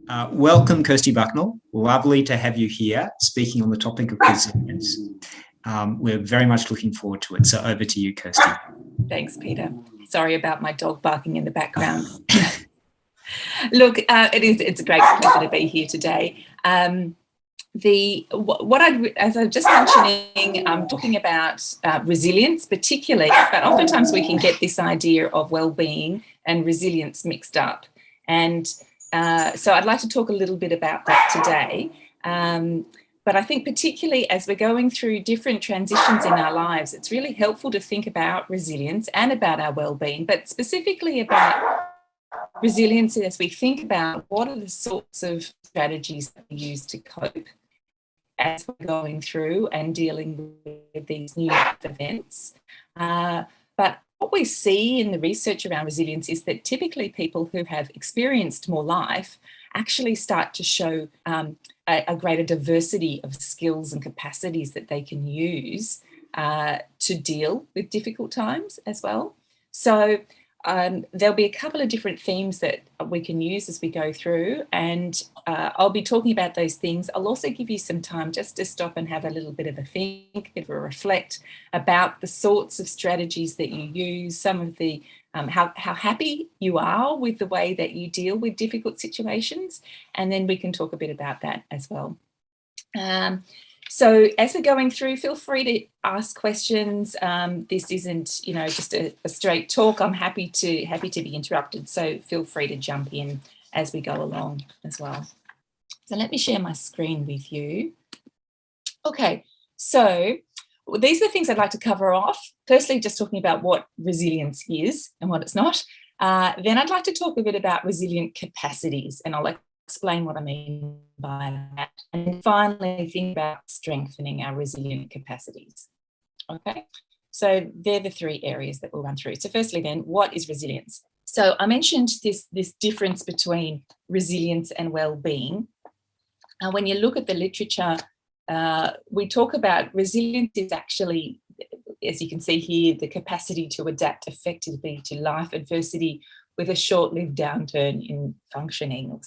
Welcome, Kirsty Bucknell. Lovely to have you here speaking on the topic of resilience. We're very much looking forward to it. So over to you, Kirsty. Thanks, Peter. Sorry about my dog barking in the background. Look, it's a great pleasure to be here today. As I was just mentioning, I'm talking about resilience particularly, but oftentimes we can get this idea of well-being and resilience mixed up. And so I'd like to talk a little bit about that today. But I think particularly as we're going through different transitions in our lives, it's really helpful to think about resilience and about our well-being, but specifically about resilience as we think about what are the sorts of strategies that we use to cope as we're going through and dealing with these new events. But what we see in the research around resilience is that typically people who have experienced more life actually start to show a greater diversity of skills and capacities that they can use to deal with difficult times as well. So there'll be a couple of different themes that we can use as we go through, and I'll be talking about those things. I'll also give you some time just to stop and have a little bit of a think, a bit of a reflect about the sorts of strategies that you use, some of the how happy you are with the way that you deal with difficult situations, and then we can talk a bit about that as well. So as we're going through, feel free to ask questions. This isn't, just a straight talk. I'm happy to be interrupted. So feel free to jump in as we go along as well. So let me share my screen with you. Okay, so these are the things I'd like to cover off. Firstly, just talking about what resilience is and what it's not. Then I'd like to talk a bit about resilient capacities, and I'll explain what I mean by that. And finally, think about strengthening our resilient capacities. Okay, so they're the three areas that we'll run through. So firstly then, what is resilience? So I mentioned this difference between resilience and well-being. When you look at the literature, we talk about resilience is actually, as you can see here, the capacity to adapt effectively to life adversity with a short-lived downturn in functioning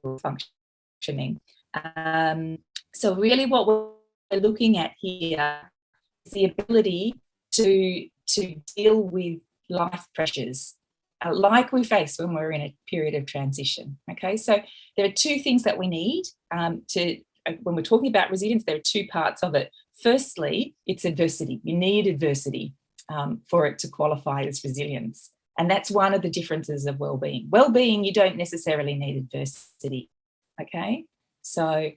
or functioning. So really what we're looking at here is the ability to deal with life pressures like we face when we're in a period of transition. Okay, so there are two things that we need when we're talking about resilience. There are two parts of it. Firstly, it's adversity. You need adversity for it to qualify as resilience. And that's one of the differences of well-being. Well-being, you don't necessarily need adversity, okay? So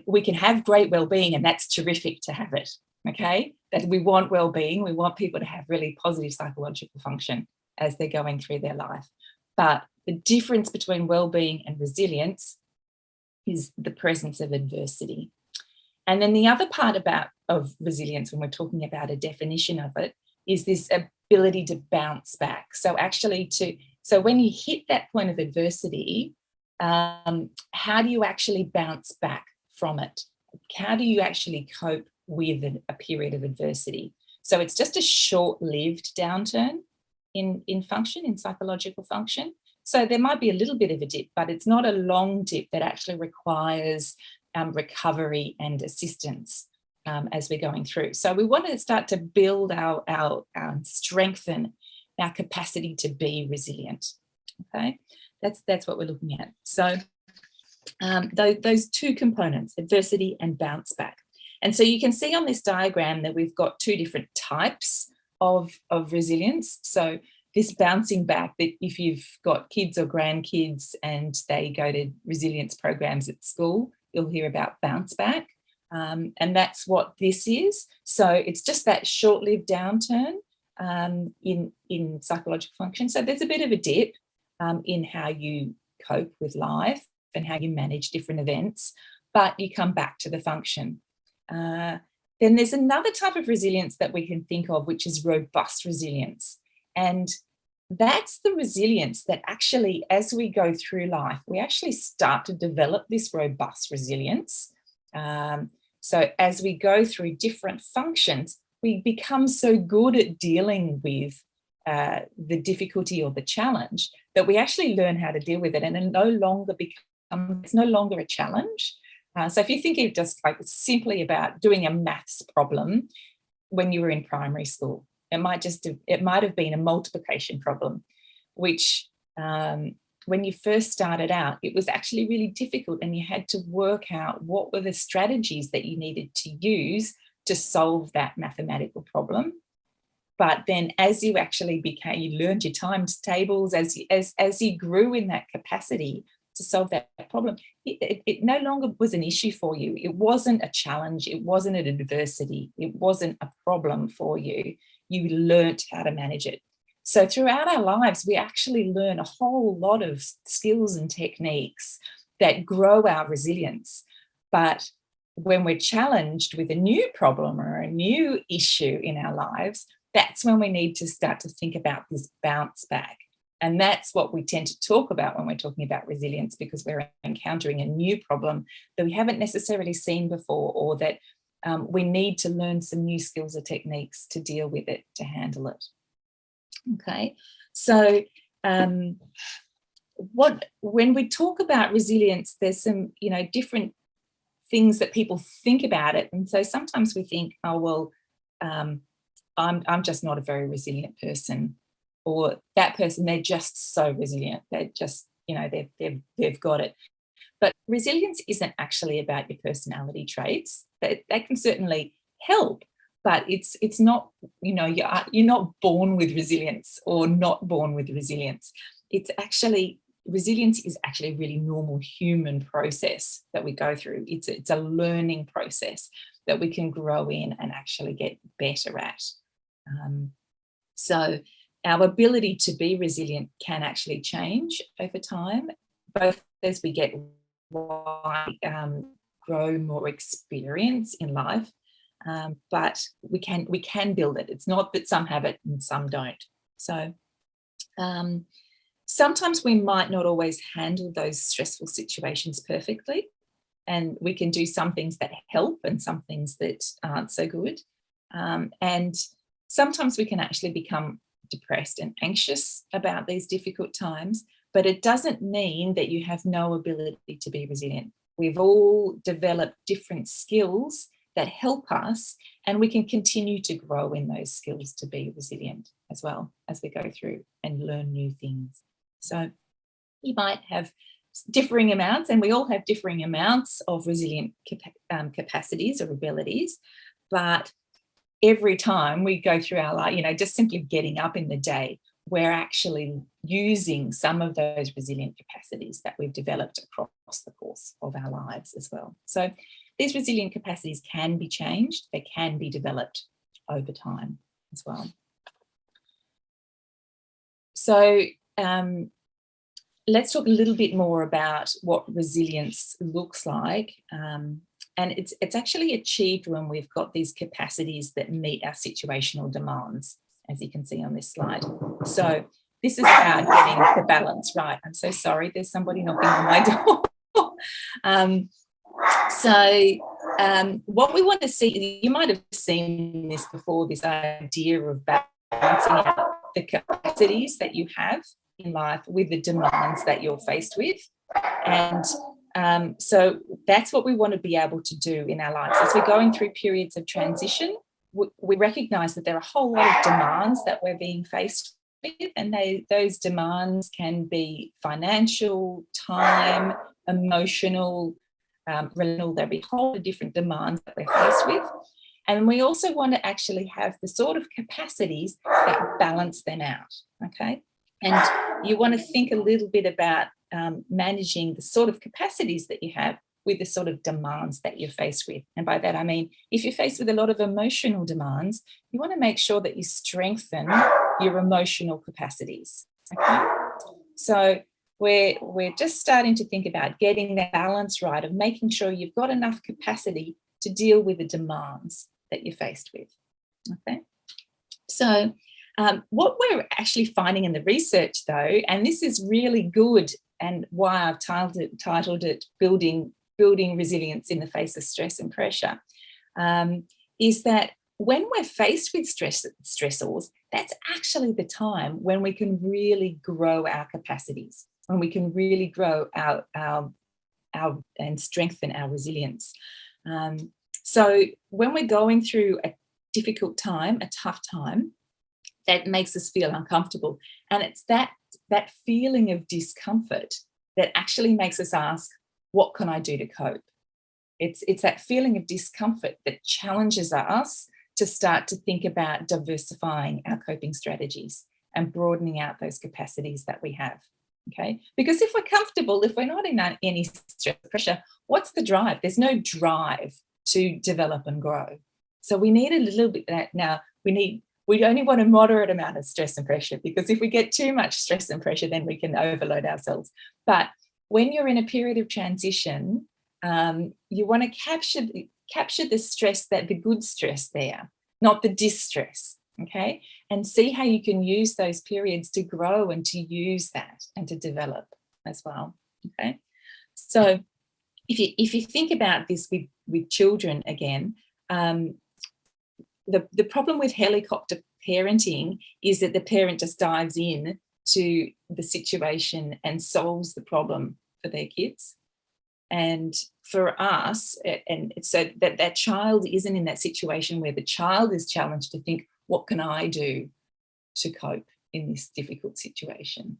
we can have great well-being, and that's terrific to have it, okay? That we want well-being. We want people to have really positive psychological function as they're going through their life. But the difference between well-being and resilience is the presence of adversity. And then the other part of resilience, when we're talking about a definition of it, is this ability to bounce back. So actually so when you hit that point of adversity, how do you actually bounce back from it? How do you actually cope with a period of adversity? So it's just a short-lived downturn in function, in psychological function. So there might be a little bit of a dip, but it's not a long dip that actually requires recovery and assistance as we're going through. So we want to start to build our strengthen our capacity to be resilient. Okay, that's what we're looking at. So those two components, adversity and bounce back. And so you can see on this diagram that we've got two different types of resilience. So this bouncing back, that if you've got kids or grandkids and they go to resilience programs at school, you'll hear about bounce back. And that's what this is. So it's just that short-lived downturn in psychological function. So there's a bit of a dip in how you cope with life and how you manage different events, but you come back to the function. Then there's another type of resilience that we can think of, which is robust resilience. And that's the resilience that actually, as we go through life, we actually start to develop this robust resilience. So as we go through different functions, we become so good at dealing with the difficulty or the challenge that we actually learn how to deal with it, and it no longer it's no longer a challenge. So if you think of just like simply about doing a maths problem when you were in primary school, it might have been a multiplication problem, which when you first started out, it was actually really difficult, and you had to work out what were the strategies that you needed to use to solve that mathematical problem. But then as you actually you learned your times tables, as you grew in that capacity to solve that problem, it no longer was an issue for you. It wasn't a challenge. It wasn't an adversity. It wasn't a problem for you. You learnt how to manage it. So throughout our lives, we actually learn a whole lot of skills and techniques that grow our resilience. But when we're challenged with a new problem or a new issue in our lives, that's when we need to start to think about this bounce back. And that's what we tend to talk about when we're talking about resilience, because we're encountering a new problem that we haven't necessarily seen before, or that we need to learn some new skills or techniques to deal with it, to handle it. Okay, so when we talk about resilience, there's some different things that people think about it, and so sometimes we think, oh well, I'm just not a very resilient person, or that person, they're just so resilient, they're just they've got it. But resilience isn't actually about your personality traits. That can certainly help, but it's not, you're not born with resilience or not born with resilience. Resilience is actually a really normal human process that we go through. It's a learning process that we can grow in and actually get better at. So our ability to be resilient can actually change over time, both as we get grow more experience in life, but we can build it. It's not that some have it and some don't. So sometimes we might not always handle those stressful situations perfectly, and we can do some things that help and some things that aren't so good. And sometimes we can actually become depressed and anxious about these difficult times, but it doesn't mean that you have no ability to be resilient. We've all developed different skills that help us, and we can continue to grow in those skills to be resilient as well as we go through and learn new things. So you might have differing amounts, and we all have differing amounts of resilient capacities or abilities, but every time we go through our life, just simply getting up in the day, we're actually using some of those resilient capacities that we've developed across the course of our lives as well. So these resilient capacities can be changed, they can be developed over time as well. So let's talk a little bit more about what resilience looks like. And it's actually achieved when we've got these capacities that meet our situational demands, as you can see on this slide. So this is about getting the balance right. I'm so sorry, there's somebody knocking on my door. What we want to see, you might have seen this before, this idea of balancing out the capacities that you have in life with the demands that you're faced with. And so that's what we want to be able to do in our lives. As we're going through periods of transition, we recognise that there are a whole lot of demands that we're being faced with, and those demands can be financial, time, emotional, relational. There'll be a whole lot of different demands that we're faced with. And we also want to actually have the sort of capacities that balance them out, okay? And you want to think a little bit about managing the sort of capacities that you have with the sort of demands that you're faced with. And by that, I mean, if you're faced with a lot of emotional demands, you want to make sure that you strengthen your emotional capacities, okay? So we're just starting to think about getting that balance right, of making sure you've got enough capacity to deal with the demands that you're faced with, okay? So what we're actually finding in the research, though, and this is really good, and why I've titled it Building Resilience in the Face of Stress and Pressure, is that when we're faced with stressors, that's actually the time when we can really grow our capacities, when we can really grow our and strengthen our resilience. So when we're going through a difficult time, a tough time, that makes us feel uncomfortable. And it's that feeling of discomfort that actually makes us ask, what can I do to cope? It's that feeling of discomfort that challenges us to start to think about diversifying our coping strategies and broadening out those capacities that we have. Okay, because if we're comfortable, if we're not in any stress pressure, what's the drive? There's no drive to develop and grow. So we need a little bit of that. Now we only want a moderate amount of stress and pressure, because if we get too much stress and pressure, then we can overload ourselves. But when you're in a period of transition, you want to capture the stress, the good stress there, not the distress. Okay, and see how you can use those periods to grow and to use that and to develop as well. Okay, so if you think about this with children again, the problem with helicopter parenting is that the parent just dives in to the situation and solves the problem for their kids. And for us, and so that child isn't in that situation where the child is challenged to think, what can I do to cope in this difficult situation?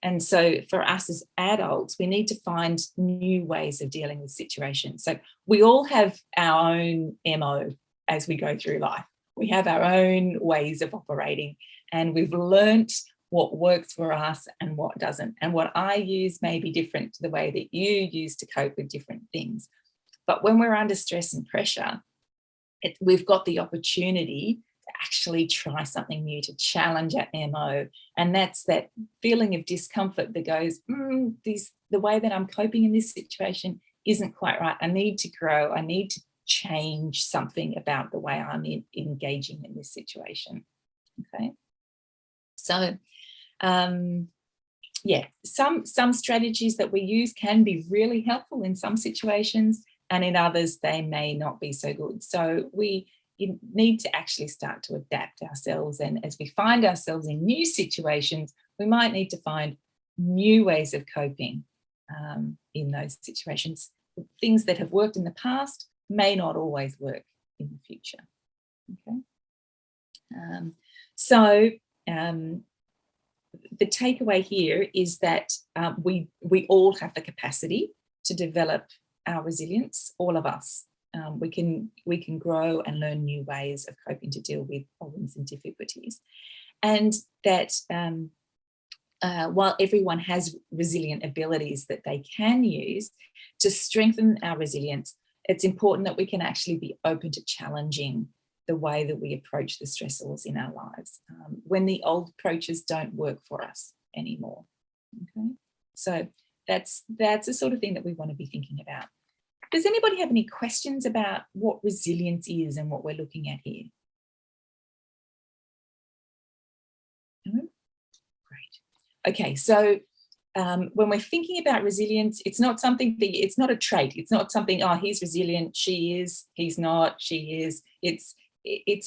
And so for us as adults, we need to find new ways of dealing with situations. So we all have our own MO as we go through life. We have our own ways of operating, and we've learnt what works for us and what doesn't. And what I use may be different to the way that you use to cope with different things. But when we're under stress and pressure, we've got the opportunity to actually try something new, to challenge our MO. And that's that feeling of discomfort that goes, the way that I'm coping in this situation isn't quite right. I need to grow. I need to change something about the way I'm engaging in this situation. Okay. So, some strategies that we use can be really helpful in some situations, and in others, they may not be so good. So we need to actually start to adapt ourselves. And as we find ourselves in new situations, we might need to find new ways of coping in those situations. Things that have worked in the past may not always work in the future. Okay. The takeaway here is that we all have the capacity to develop our resilience, all of us. We can grow and learn new ways of coping to deal with problems and difficulties. And that while everyone has resilient abilities that they can use to strengthen our resilience, it's important that we can actually be open to challenging the way that we approach the stressors in our lives when the old approaches don't work for us anymore. Okay, so that's the sort of thing that we want to be thinking about. Does anybody have any questions about what resilience is and what we're looking at here? No? Great. Okay, so when we're thinking about resilience, it's not something that, it's not a trait. It's not something, oh, he's resilient, she is, he's not, she is.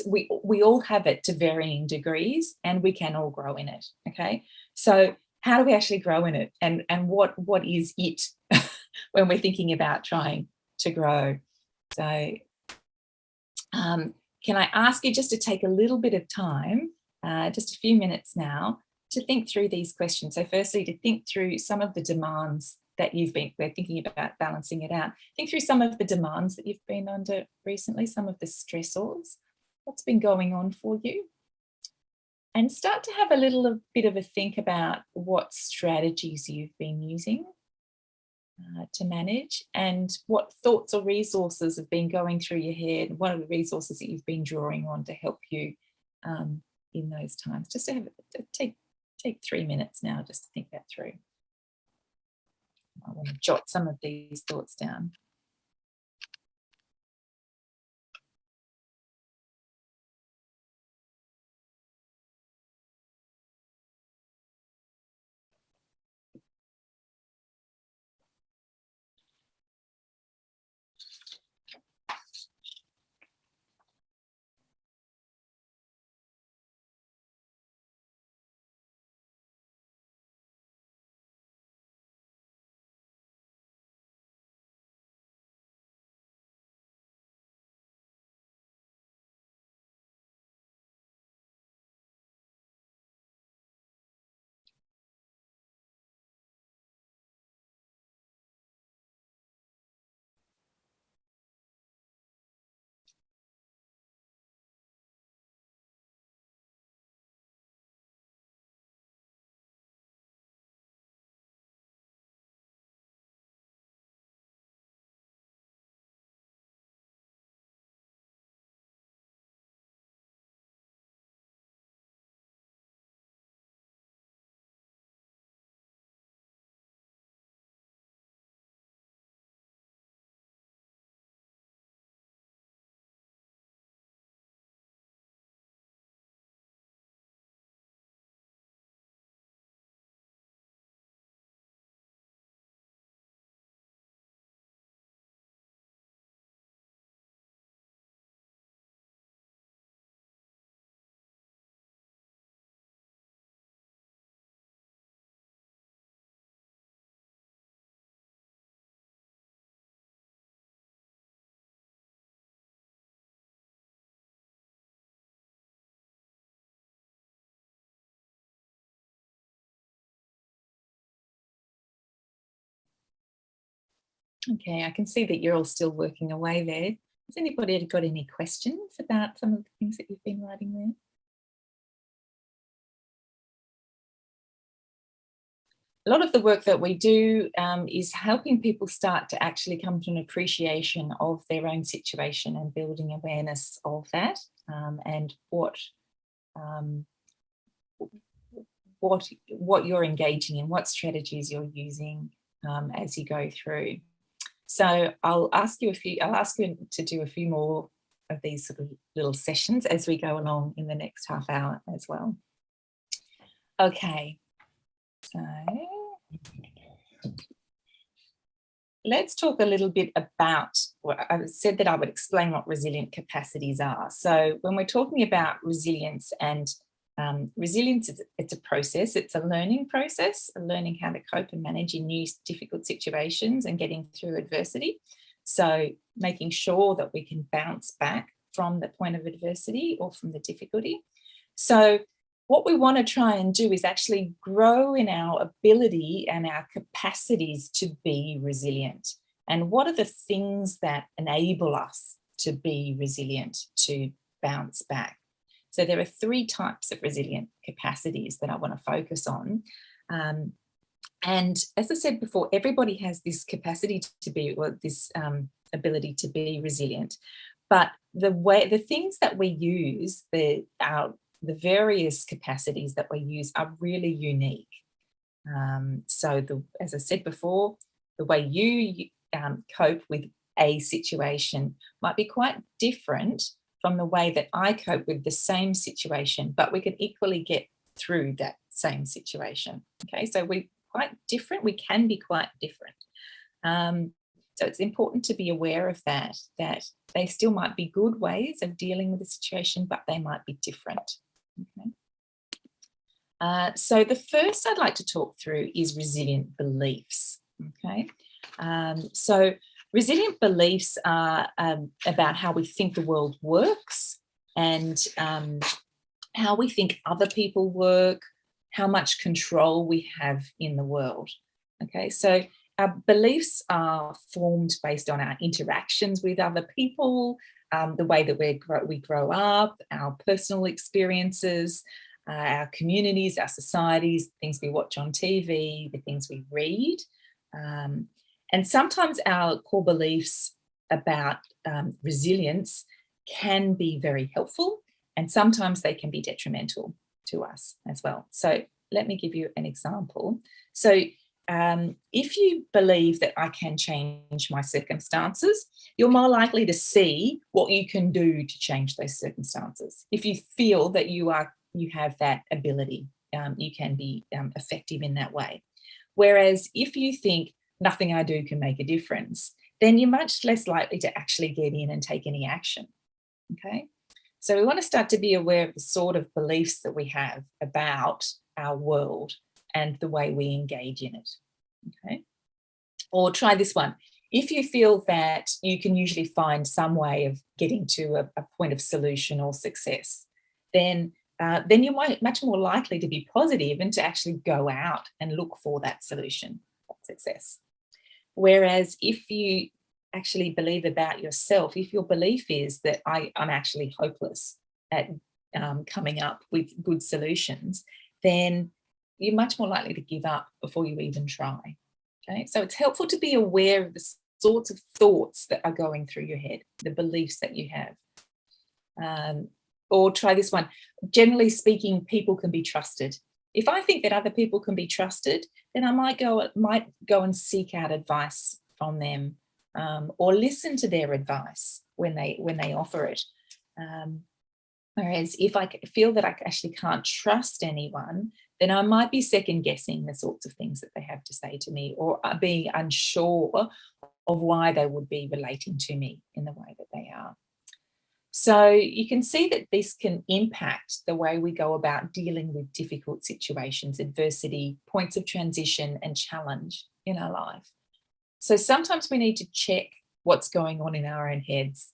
We all have it to varying degrees, and we can all grow in it. Okay, so how do we actually grow in it, and what is it when we're thinking about trying to grow? So can I ask you just to take a little bit of time, just a few minutes now, to think through these questions. So firstly, to think through some of the demands that we're thinking about balancing it out. Think through some of the demands that you've been under recently, some of the stressors, what's been going on for you. And start to have a little bit of a think about what strategies you've been using to manage, and what thoughts or resources have been going through your head. What are the resources that you've been drawing on to help you in those times? Just to take 3 minutes now just to think that through. I want to jot some of these thoughts down. Okay, I can see that you're all still working away there. Has anybody got any questions about some of the things that you've been writing there? A lot of the work that we do is helping people start to actually come to an appreciation of their own situation and building awareness of that, and um, what you're engaging in, what strategies you're using as you go through. So I'll ask you to do a few more of these sort of little sessions as we go along in the next half hour as well. Okay, so let's talk a little bit about what I said, that I would explain what resilient capacities are. So when we're talking about resilience, and resilience, it's a process, it's a learning process, learning how to cope and manage in new difficult situations and getting through adversity. So making sure that we can bounce back from the point of adversity or from the difficulty. So what we want to try and do is actually grow in our ability and our capacities to be resilient. And what are the things that enable us to be resilient, to bounce back? So there are 3 types of resilient capacities that I want to focus on. And as I said before, everybody has this capacity to be, or this ability to be resilient. But the things that we use, the various capacities that we use are really unique. So as I said before, the way you cope with a situation might be quite different from the way that I cope with the same situation, but we can equally get through that same situation. Okay, so we're quite different. We can be quite different. So it's important to be aware of that they still might be good ways of dealing with the situation, but they might be different. Okay. So the first I'd like to talk through is resilient beliefs. Okay, so resilient beliefs are about how we think the world works, and how we think other people work, how much control we have in the world. Okay, so our beliefs are formed based on our interactions with other people, the way that we grow up, our personal experiences, our communities, our societies, things we watch on TV, the things we read. And sometimes our core beliefs about resilience can be very helpful, and sometimes they can be detrimental to us as well. So let me give you an example. So if you believe that I can change my circumstances, you're more likely to see what you can do to change those circumstances. If you feel that you have that ability, you can be effective in that way. Whereas if you think nothing I do can make a difference, then you're much less likely to actually get in and take any action. Okay, so we want to start to be aware of the sort of beliefs that we have about our world and the way we engage in it. Okay, or try this one. If you feel that you can usually find some way of getting to a point of solution or success, then you're much more likely to be positive and to actually go out and look for that solution of success. Whereas if you actually believe about yourself, if your belief is that I'm actually hopeless at coming up with good solutions, then you're much more likely to give up before you even try. Okay, so it's helpful to be aware of the sorts of thoughts that are going through your head, the beliefs that you have. Or try this one. Generally speaking, people can be trusted. If I think that other people can be trusted, then I might go and seek out advice from them, or listen to their advice when they offer it. Whereas if I feel that I actually can't trust anyone, then I might be second guessing the sorts of things that they have to say to me, or being unsure of why they would be relating to me in the way that they are. So you can see that this can impact the way we go about dealing with difficult situations, adversity, points of transition and challenge in our life. So sometimes we need to check what's going on in our own heads.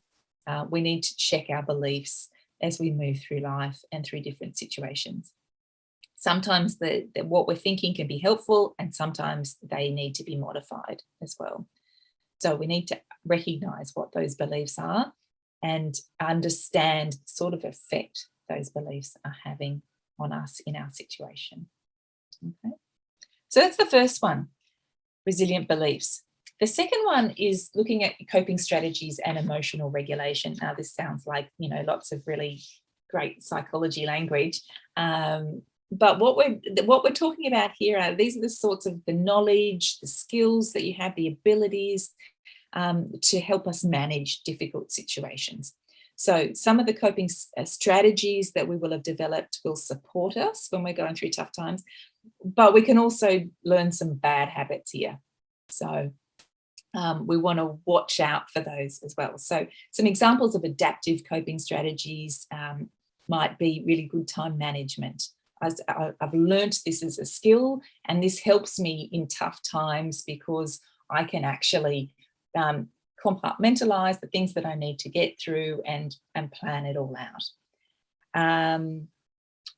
We need to check our beliefs as we move through life and through different situations. Sometimes what we're thinking can be helpful, and sometimes they need to be modified as well. So we need to recognize what those beliefs are and understand the sort of effect those beliefs are having on us in our situation. Okay. So that's the first one, resilient beliefs. The second one is looking at coping strategies and emotional regulation. Now, this sounds like, lots of really great psychology language. But what we're talking about here are these are the sorts of the knowledge, the skills that you have, the abilities to help us manage difficult situations. So some of the coping strategies that we will have developed will support us when we're going through tough times, but we can also learn some bad habits here. So we want to watch out for those as well. So some examples of adaptive coping strategies might be really good time management. I've learned this as a skill, and this helps me in tough times because I can actually compartmentalize the things that I need to get through and plan it all out.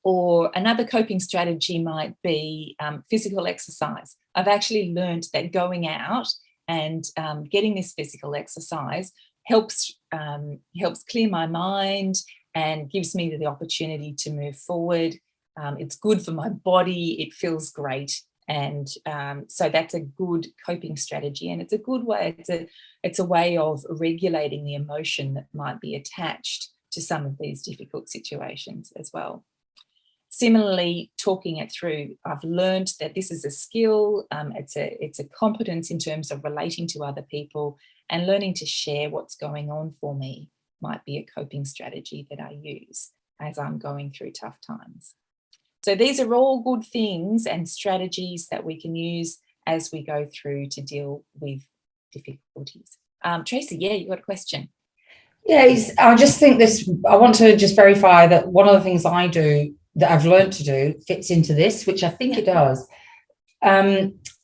Or another coping strategy might be physical exercise. I've actually learned that going out and getting this physical exercise helps clear my mind and gives me the opportunity to move forward. It's good for my body. It feels great. And so that's a good coping strategy. And it's a good way, it's a way of regulating the emotion that might be attached to some of these difficult situations as well. Similarly, talking it through, I've learned that this is a skill, it's a competence in terms of relating to other people, and learning to share what's going on for me might be a coping strategy that I use as I'm going through tough times. So these are all good things and strategies that we can use as we go through to deal with difficulties. Tracy, you got a question? Yeah, I just think this, I want to just verify that one of the things I do that I've learned to do fits into this, which I think it does.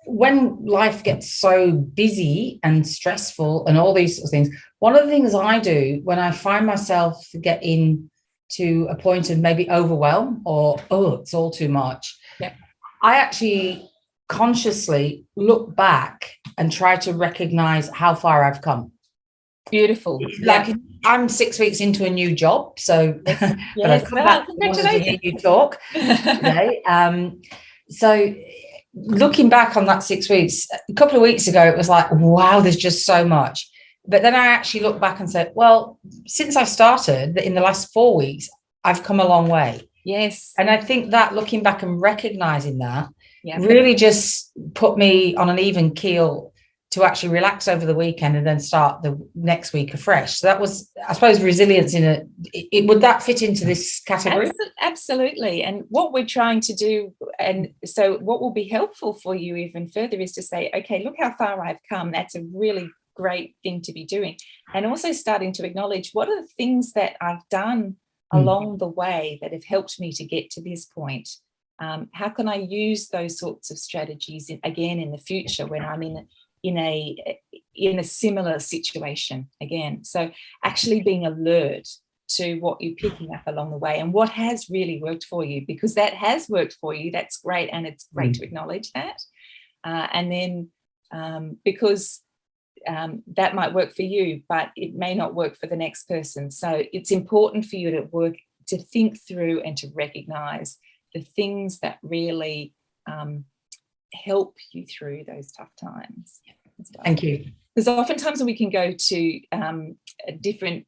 When life gets so busy and stressful and all these sort of things, one of the things I do when I find myself getting to a point of maybe overwhelm or, it's all too much, I actually consciously look back and try to recognize how far I've come. Beautiful. Like I'm 6 weeks into a new job, so but I've come back to hear you talk today. So looking back on that 6 weeks, a couple of weeks ago, it was like, wow, there's just so much. But then I actually look back and said, well, since I started in the last 4 weeks, I've come a long way. Yes. And I think that looking back and recognizing that really just put me on an even keel to actually relax over the weekend and then start the next week afresh. So that was, I suppose, resilience would that fit into this category? Absolutely. And what we're trying to do, and so what will be helpful for you even further is to say, okay, look how far I've come. That's a really great thing to be doing. And also starting to acknowledge what are the things that I've done along the way that have helped me to get to this point. How can I use those sorts of strategies again in the future when I'm in a similar situation again? So actually being alert to what you're picking up along the way and what has really worked for you, because that has worked for you. That's great. And it's great to acknowledge that. And then because that might work for you, but it may not work for the next person. So it's important for you to think through and to recognize the things that really help you through those tough times. Well. Thank you. Because oftentimes we can go to a different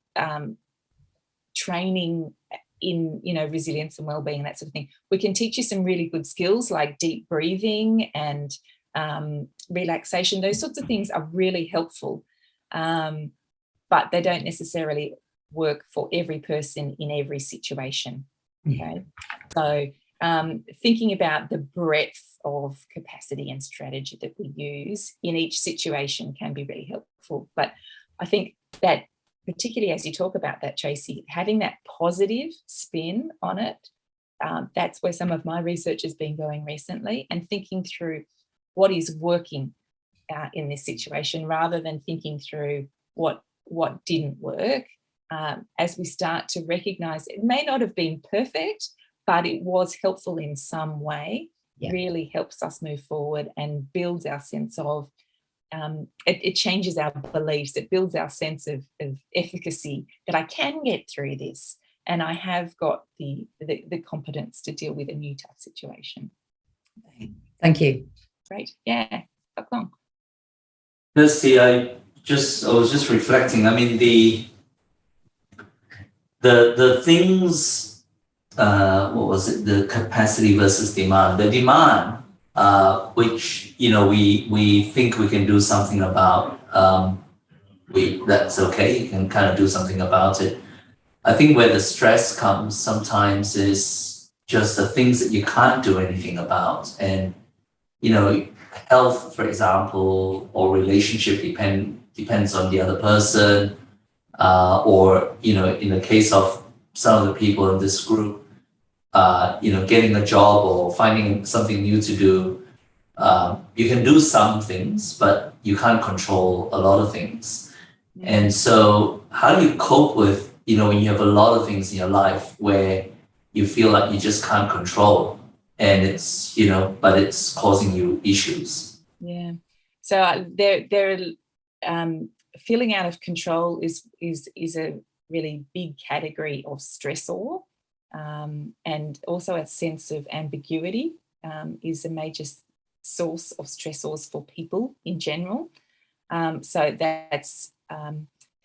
training in resilience and well-being, that sort of thing. We can teach you some really good skills like deep breathing and relaxation. Those sorts of things are really helpful, but they don't necessarily work for every person in every situation. Okay, so thinking about the breadth of capacity and strategy that we use in each situation can be really helpful. But I think that particularly as you talk about that, Tracy, having that positive spin on it, that's where some of my research has been going recently, and thinking through what is working in this situation rather than thinking through what didn't work. As we start to recognise it may not have been perfect, but it was helpful in some way, really helps us move forward and builds our sense of it changes our beliefs. It builds our sense of efficacy, that I can get through this, and I have got the competence to deal with a new tough situation. Thank you. Great. Yeah. Bucknell. Kirsty, I was just reflecting. I mean, the things, what was it? The capacity versus demand. The demand, which we think we can do something about. That's okay. You can kind of do something about it. I think where the stress comes sometimes is just the things that you can't do anything about, and health, for example, or relationship depends on the other person, or in the case of some of the people in this group, getting a job or finding something new to do. You can do some things, but you can't control a lot of things. And so how do you cope with when you have a lot of things in your life where you feel like you just can't control, and it's but it's causing you issues? Yeah. So feeling out of control is a really big category of stressor, and also a sense of ambiguity is a major source of stressors for people in general. So that's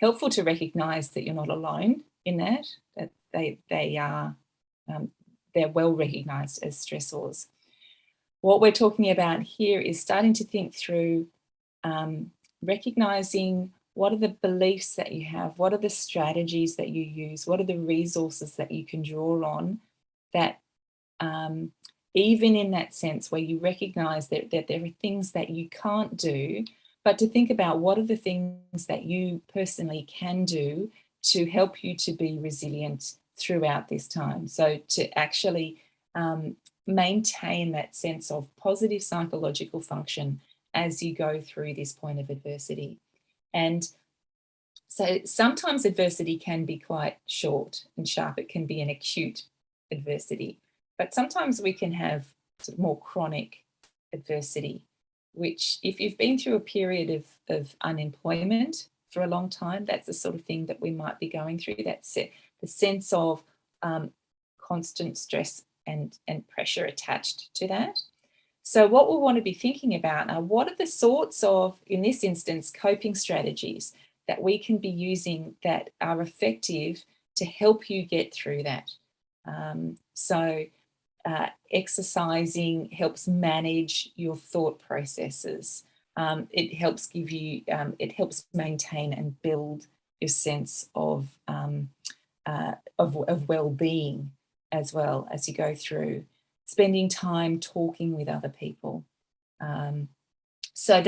helpful to recognise that you're not alone in that they are they're well recognised as stressors. What we're talking about here is starting to think through recognising what are the beliefs that you have, what are the strategies that you use, what are the resources that you can draw on, that even in that sense where you recognise that there are things that you can't do, but to think about what are the things that you personally can do to help you to be resilient throughout this time. So to actually maintain that sense of positive psychological function as you go through this point of adversity. And so sometimes adversity can be quite short and sharp. It can be an acute adversity, but sometimes we can have sort of more chronic adversity, which if you've been through a period of unemployment for a long time, that's the sort of thing that we might be going through. That's it, the sense of constant stress and pressure attached to that. So what we want to be thinking about are what are the sorts of, in this instance, coping strategies that we can be using that are effective to help you get through that. Exercising helps manage your thought processes. It helps give you, it helps maintain and build your sense of well-being as well as you go through. Spending time talking with other people. So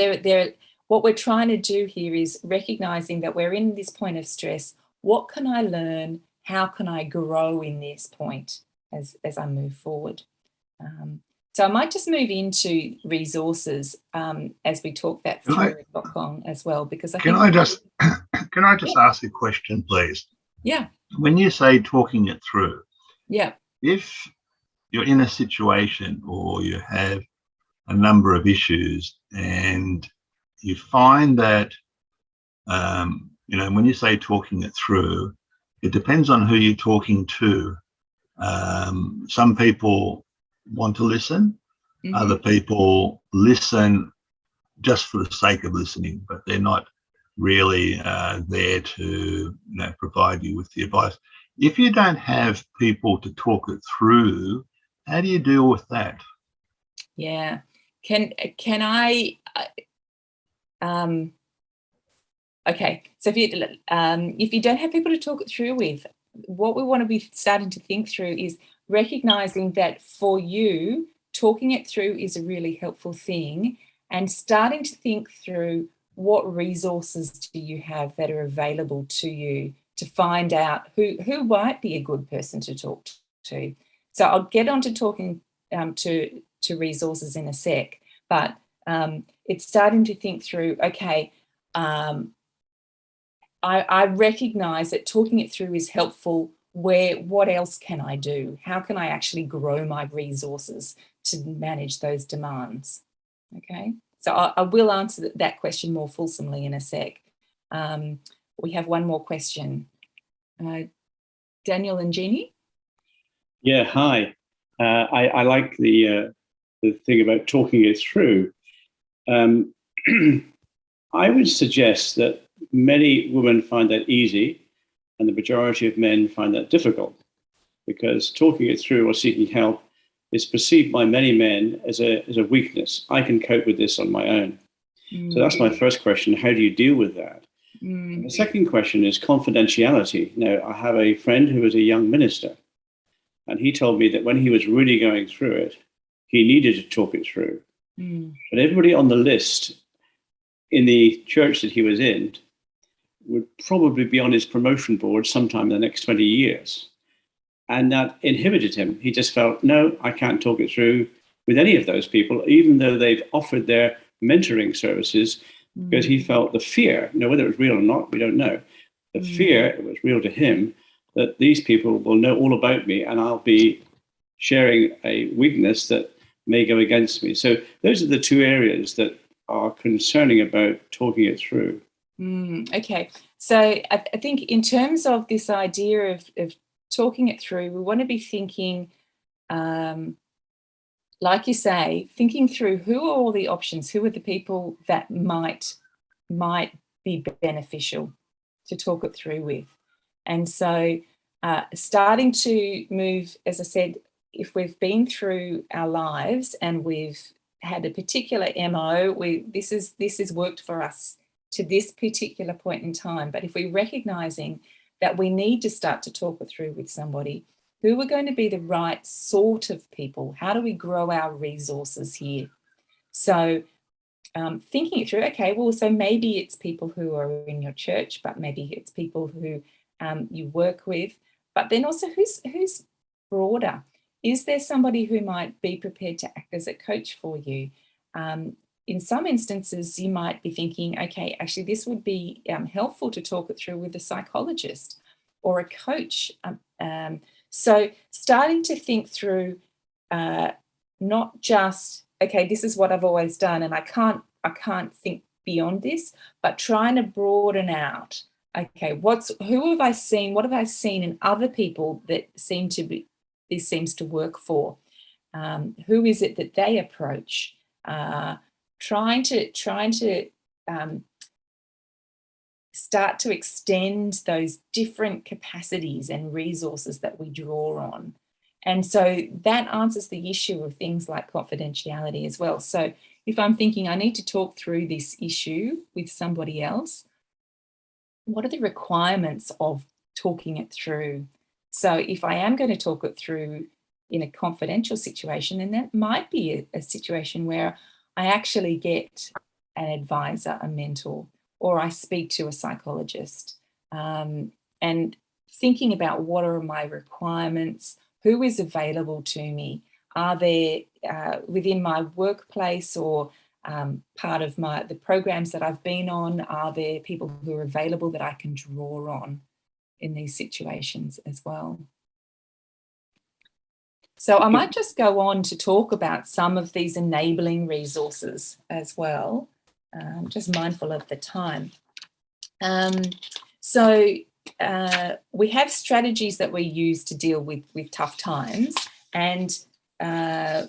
what we're trying to do here is recognising that we're in this point of stress. What can I learn? How can I grow in this point as I move forward? So I might just move into resources as we talk that through as well, because I think... Can I just ask a question, please? Yeah. When you say talking it through, yeah, if you're in a situation or you have a number of issues and you find that, when you say talking it through, it depends on who you're talking to. Some people want to listen, other people listen just for the sake of listening, but they're not really there to provide you with the advice. If you don't have people to talk it through, how do you deal with that? Yeah. Can I okay, so if you don't have people to talk it through with, what we want to be starting to think through is recognizing that for you, talking it through is a really helpful thing, and starting to think through what resources do you have that are available to you to find out who might be a good person to talk to. So I'll get on to talking to resources in a sec, but it's starting to think through, okay, I recognise that talking it through is helpful. What else can I do? How can I actually grow my resources to manage those demands? Okay, So I will answer that question more fulsomely in a sec. We have one more question. Daniel and Jeannie? Yeah, hi. I like the thing about talking it through. I would suggest that many women find that easy and the majority of men find that difficult, because talking it through or seeking help is perceived by many men as a weakness. I can cope with this on my own. So that's my first question. How do you deal with that? The second question is confidentiality. Now, I have a friend who is a young minister, and he told me that when he was really going through it, he needed to talk it through. But everybody on the list in the church that he was in would probably be on his promotion board sometime in the next 20 years. And that inhibited him. He just felt, no, I can't talk it through with any of those people, even though they've offered their mentoring services, because he felt the fear, whether it was real or not, we don't know. The fear, it was real to him, that these people will know all about me and I'll be sharing a weakness that may go against me. So those are the two areas that are concerning about talking it through. Okay, so I think in terms of this idea of talking it through, we want to be thinking, like you say, thinking through who are all the options, who are the people that might be beneficial to talk it through with. And so starting to move, as I said, if we've been through our lives and we've had a particular MO, this has worked for us to this particular point in time. But if we're recognizing that we need to start to talk it through with somebody, who are going to be the right sort of people? How do we grow our resources here? So thinking it through, okay, well, so maybe it's people who are in your church, but maybe it's people who you work with, but then also who's broader? Is there somebody who might be prepared to act as a coach for you? In some instances, you might be thinking, okay, actually, this would be helpful to talk it through with a psychologist or a coach. So starting to think through not just, okay, this is what I've always done and I can't think beyond this, but trying to broaden out, okay, who have I seen, what have I seen in other people that this seems to work for? Who is it that they approach? Trying to start to extend those different capacities and resources that we draw on. And so that answers the issue of things like confidentiality as well. So if I'm thinking I need to talk through this issue with somebody else, what are the requirements of talking it through? So if I am going to talk it through in a confidential situation, then that might be a situation where I actually get an advisor, a mentor, or I speak to a psychologist, and thinking about what are my requirements, who is available to me, are there within my workplace or part of the programs that I've been on, are there people who are available that I can draw on in these situations as well? So I might just go on to talk about some of these enabling resources as well. Just mindful of the time. So we have strategies that we use to deal with tough times, and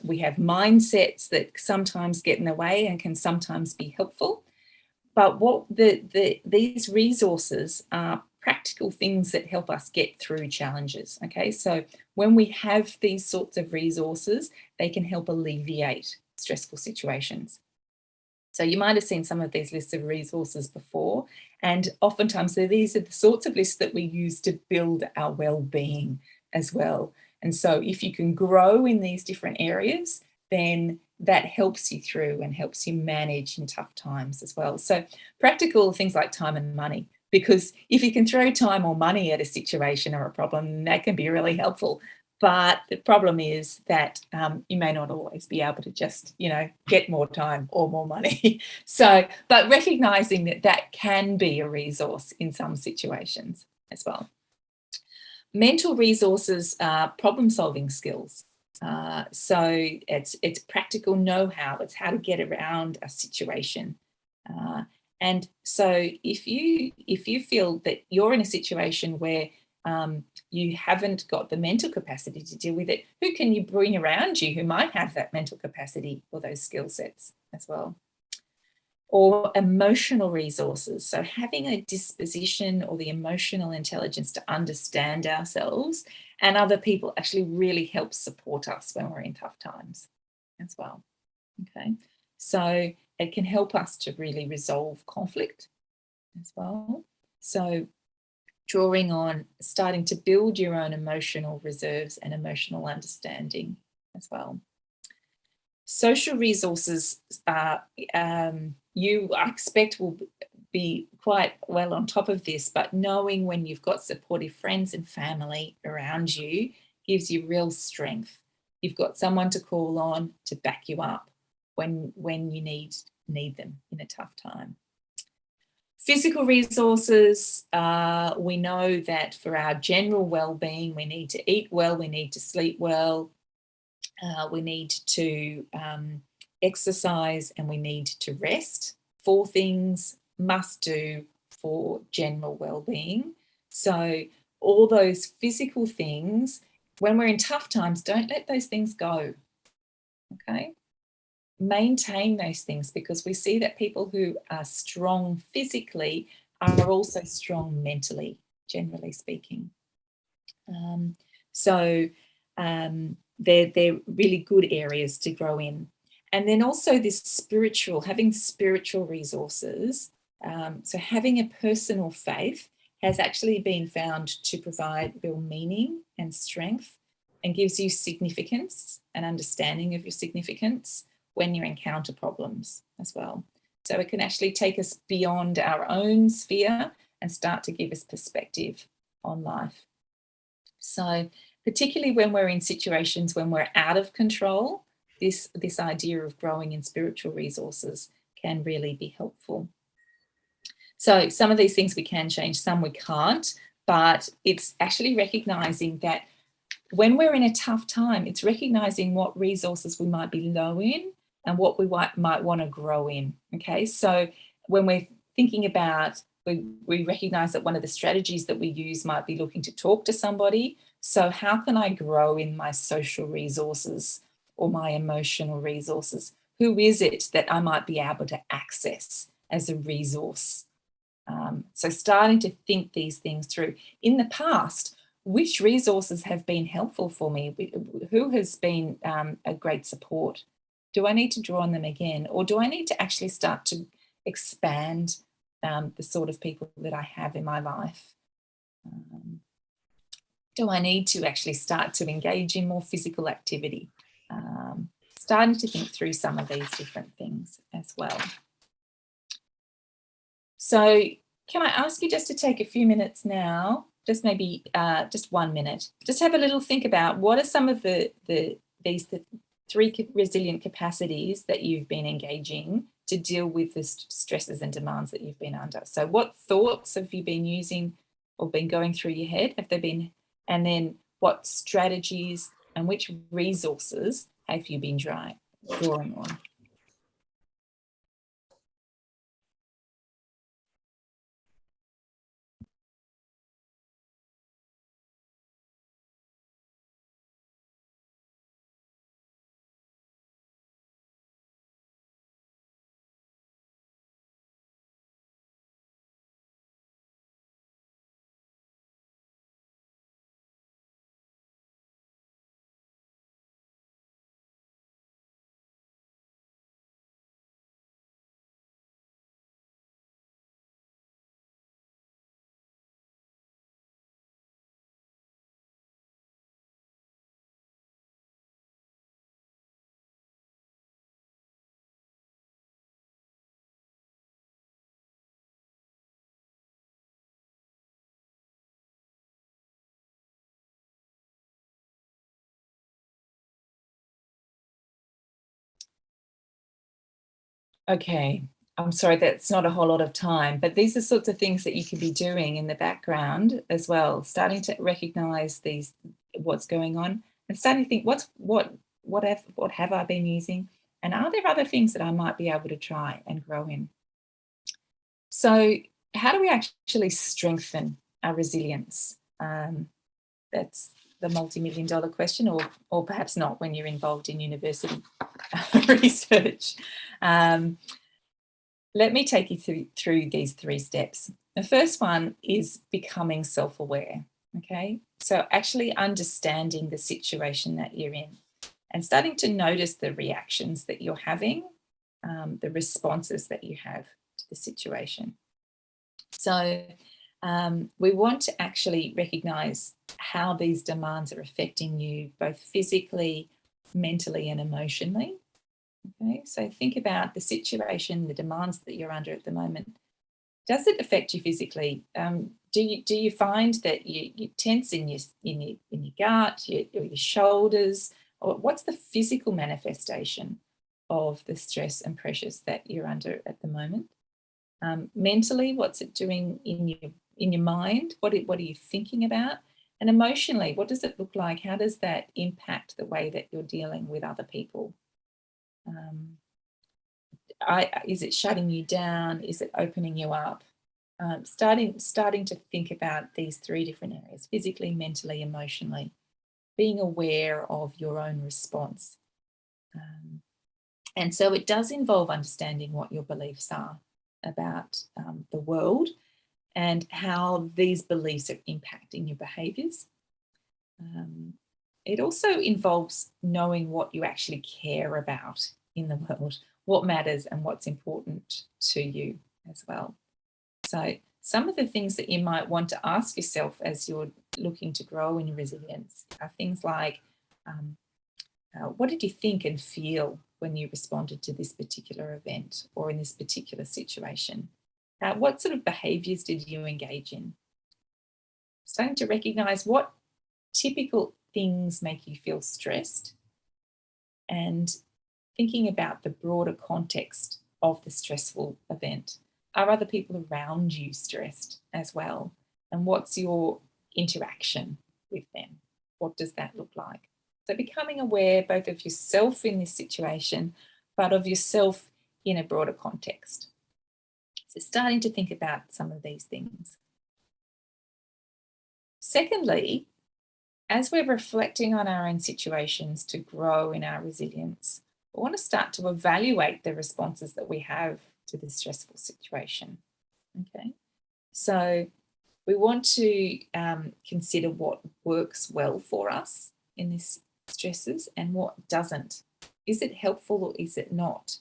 we have mindsets that sometimes get in the way and can sometimes be helpful. But what these resources are practical things that help us get through challenges. Okay, so when we have these sorts of resources, they can help alleviate stressful situations. So you might have seen some of these lists of resources before, and oftentimes these are the sorts of lists that we use to build our well-being as well. And so if you can grow in these different areas, then that helps you through and helps you manage in tough times as well. So practical things like time and money, because if you can throw time or money at a situation or a problem, that can be really helpful. But the problem is that you may not always be able to just, get more time or more money. So, but recognizing that can be a resource in some situations as well. Mental resources are problem-solving skills. So it's practical know-how. It's how to get around a situation. And so if you feel that you're in a situation where you haven't got the mental capacity to deal with it, who can you bring around you who might have that mental capacity or those skill sets as well? Or emotional resources. So having a disposition or the emotional intelligence to understand ourselves and other people actually really helps support us when we're in tough times as well. Okay, so it can help us to really resolve conflict as well. So drawing on starting to build your own emotional reserves and emotional understanding as well. Social resources, you, I expect, will be quite well on top of this, but knowing when you've got supportive friends and family around you gives you real strength. You've got someone to call on to back you up when you need them in a tough time. Physical resources, we know that for our general well-being, we need to eat well, we need to sleep well, we need to exercise, and we need to rest. 4 things must do for general well-being. So all those physical things, when we're in tough times, don't let those things go, okay? Maintain those things, because we see that people who are strong physically are also strong mentally, generally speaking. They're really good areas to grow in. And then also this spiritual, having spiritual resources. So having a personal faith has actually been found to provide real meaning and strength, and gives you significance and understanding of your significance when you encounter problems as well. So it can actually take us beyond our own sphere and start to give us perspective on life. So particularly when we're in situations when we're out of control, this idea of growing in spiritual resources can really be helpful. So some of these things we can change, some we can't, but it's actually recognising that when we're in a tough time, it's recognising what resources we might be low in and what we might want to grow in, okay? So when we're thinking about, we recognise that one of the strategies that we use might be looking to talk to somebody. So how can I grow in my social resources or my emotional resources? Who is it that I might be able to access as a resource? So starting to think these things through. In the past, which resources have been helpful for me? Who has been a great support? Do I need to draw on them again? Or do I need to actually start to expand the sort of people that I have in my life? Do I need to actually start to engage in more physical activity? Starting to think through some of these different things as well. So can I ask you just to take a few minutes now, just maybe just 1 minute, just have a little think about what are some of the 3 resilient capacities that you've been engaging to deal with the stresses and demands that you've been under. So what thoughts have you been using or been going through your head? Have there been, and then what strategies and which resources have you been drawing on? Okay, I'm sorry, that's not a whole lot of time, but these are sorts of things that you could be doing in the background as well, starting to recognise what's going on, and starting to think, what have I been using? And are there other things that I might be able to try and grow in? So how do we actually strengthen our resilience? That's the multi-million-dollar question, or perhaps not when you're involved in university research. Let me take you through these 3 steps. The first one is becoming self-aware, okay? So actually understanding the situation that you're in and starting to notice the reactions that you're having, the responses that you have to the situation. So we want to actually recognise how these demands are affecting you both physically, mentally and emotionally. Okay, so think about the situation, the demands that you're under at the moment. Does it affect you physically? Do you find that you tense in your gut, your shoulders? Or what's the physical manifestation of the stress and pressures that you're under at the moment? Mentally, what's it doing in your mind? What are you thinking about? And emotionally, what does it look like? How does that impact the way that you're dealing with other people? Is it shutting you down? Is it opening you up? Starting to think about these 3 different areas: physically, mentally, emotionally, being aware of your own response. And so it does involve understanding what your beliefs are about the world and how these beliefs are impacting your behaviours. It also involves knowing what you actually care about in the world, what matters and what's important to you as well. So some of the things that you might want to ask yourself as you're looking to grow in resilience are things like, what did you think and feel when you responded to this particular event or in this particular situation? What sort of behaviours did you engage in? Starting to recognise what typical things make you feel stressed and thinking about the broader context of the stressful event. Are other people around you stressed as well? And what's your interaction with them? What does that look like? So becoming aware both of yourself in this situation, but of yourself in a broader context. So starting to think about some of these things. Secondly, as we're reflecting on our own situations to grow in our resilience, we want to start to evaluate the responses that we have to this stressful situation. Okay, so we want to consider what works well for us in this stresses and what doesn't. Is it helpful or is it not?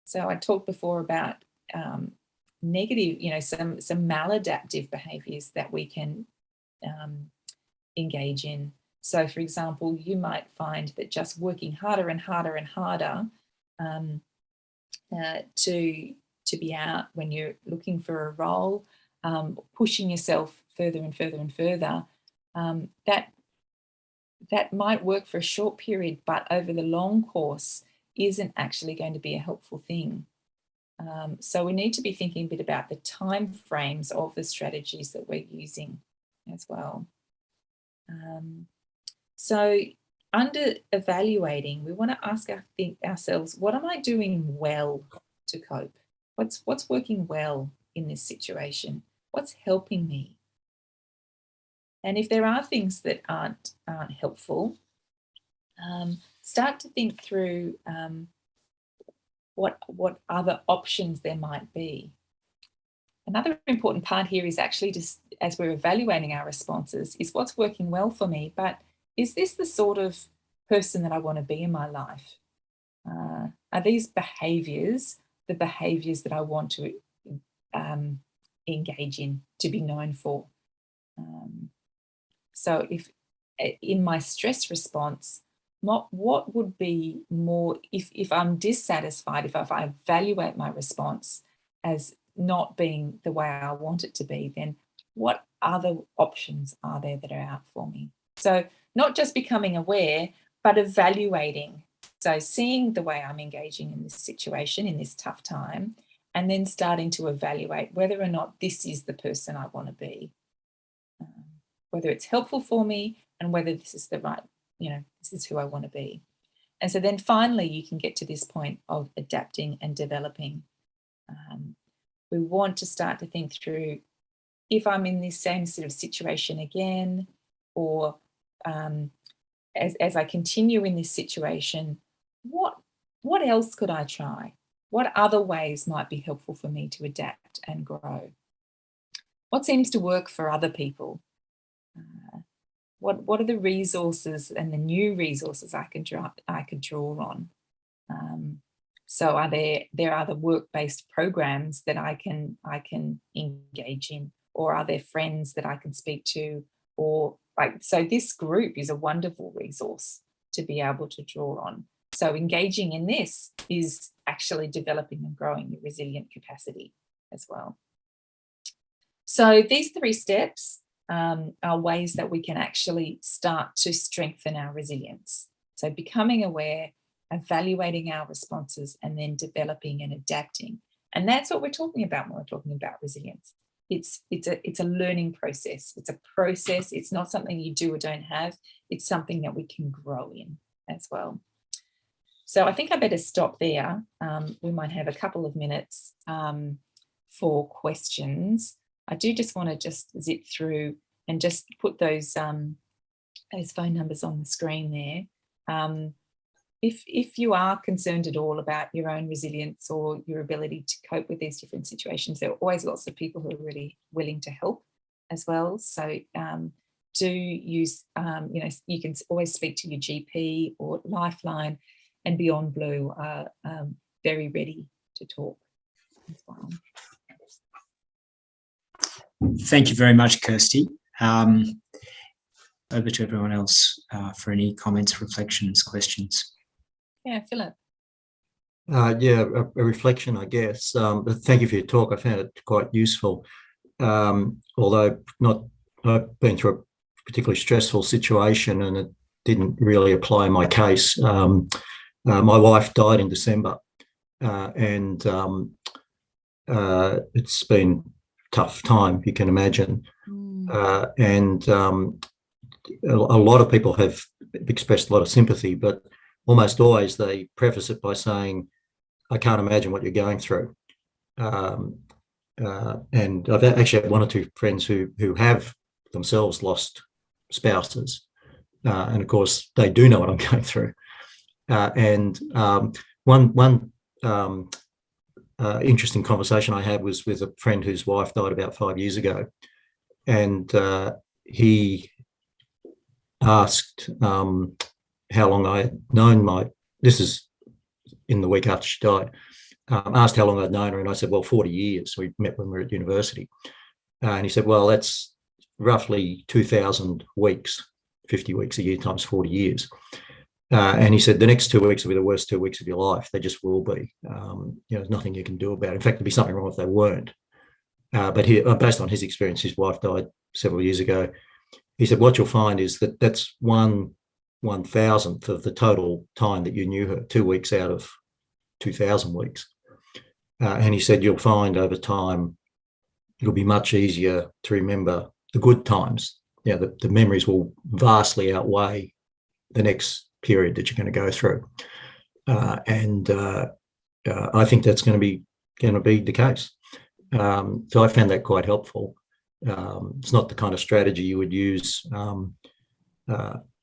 So I talked before about negative, some maladaptive behaviours that we can engage in. So, for example, you might find that just working harder and harder and harder to be out when you're looking for a role, pushing yourself further and further and further, that might work for a short period, but over the long course isn't actually going to be a helpful thing. So we need to be thinking a bit about the time frames of the strategies that we're using as well. So under evaluating, we want to ask ourselves, what am I doing well to cope? What's working well in this situation? What's helping me? And if there are things that aren't helpful, start to think through what other options there might be. Another important part here is actually just as we're evaluating our responses is what's working well for me, but is this the sort of person that I want to be in my life? Are these behaviours the behaviours that I want to engage in, to be known for? So if in my stress response, what would be more, if I'm dissatisfied, if I evaluate my response as not being the way I want it to be, then what other options are there that are out for me? So not just becoming aware, but evaluating. So seeing the way I'm engaging in this situation, in this tough time, and then starting to evaluate whether or not this is the person I want to be, whether it's helpful for me and whether this is the right, this is who I want to be. And so then finally you can get to this point of adapting and developing. We want to start to think through, if I'm in this same sort of situation again, or as I continue in this situation, what else could I try? What other ways might be helpful for me to adapt and grow? What seems to work for other people? What are the resources and the new resources I could draw on? So are there other work-based programs that I can engage in, or are there friends that I can speak to, or so this group is a wonderful resource to be able to draw on. So engaging in this is actually developing and growing your resilient capacity as well. So these 3 steps are ways that we can actually start to strengthen our resilience. So becoming aware, evaluating our responses, and then developing and adapting. And that's what we're talking about when we're talking about resilience. It's a learning process. It's a process. It's not something you do or don't have. It's something that we can grow in as well. So I think I better stop there. We might have a couple of minutes for questions. I do just want to just zip through and just put those phone numbers on the screen there. If you are concerned at all about your own resilience or your ability to cope with these different situations, there are always lots of people who are really willing to help as well. So do use, you can always speak to your GP or Lifeline, and Beyond Blue are very ready to talk as well. Thank you very much, Kirsty. Over to everyone else for any comments, reflections, questions. Yeah, Philip. A reflection, I guess. Thank you for your talk. I found it quite useful. Although I've been through a particularly stressful situation and it didn't really apply in my case. My wife died in December and it's been a tough time, you can imagine. And a lot of people have expressed a lot of sympathy, but almost always they preface it by saying, I can't imagine what you're going through. And I've actually had 1 or 2 friends who have themselves lost spouses. And of course, they do know what I'm going through. One interesting conversation I had was with a friend whose wife died about 5 years ago. And he asked how long I had known this is in the week after she died, asked how long I'd known her, and I said, well, 40 years. We met when we were at university. And he said, well, that's roughly 2,000 weeks, 50 weeks a year times 40 years. And he said, the next 2 weeks will be the worst 2 weeks of your life. They just will be. There's nothing you can do about it. In fact, there'd be something wrong if they weren't. But based on his experience, his wife died several years ago. He said, what you'll find is that that's 1/1000th of the total time that you knew her, 2 weeks out of 2,000 weeks. And he said, you'll find over time, it'll be much easier to remember the good times. The memories will vastly outweigh the next period that you're going to go through. I think that's going to be the case. So I found that quite helpful. It's not the kind of strategy you would use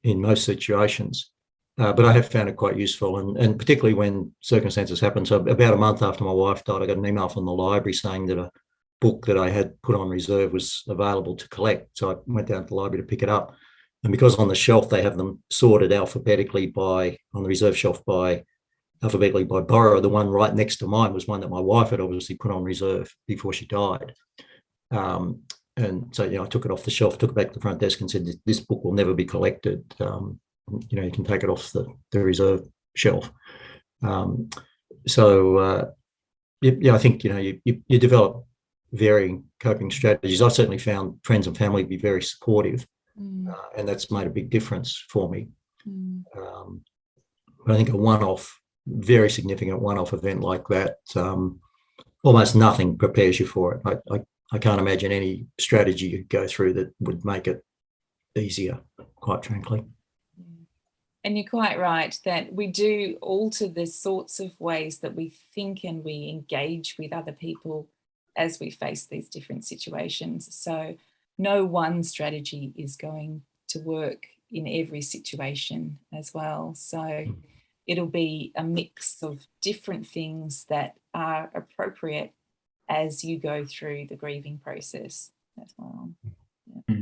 in most situations, but I have found it quite useful, and particularly when circumstances happen. So about a month after my wife died, I got an email from the library saying that a book that I had put on reserve was available to collect. So I went down to the library to pick it up. And because on the shelf they have them sorted alphabetically on the reserve shelf alphabetically by borrower, the one right next to mine was one that my wife had obviously put on reserve before she died. And so, I took it off the shelf, took it back to the front desk and said, this book will never be collected. You can take it off the reserve shelf. I think, you develop varying coping strategies. I've certainly found friends and family to be very supportive. And that's made a big difference for me. But I think a very significant one-off event like that, almost nothing prepares you for it. I can't imagine any strategy you'd go through that would make it easier, quite frankly. And you're quite right that we do alter the sorts of ways that we think and we engage with other people as we face these different situations. So no one strategy is going to work in every situation as well. So it'll be a mix of different things that are appropriate as you go through the grieving process as well. Yeah.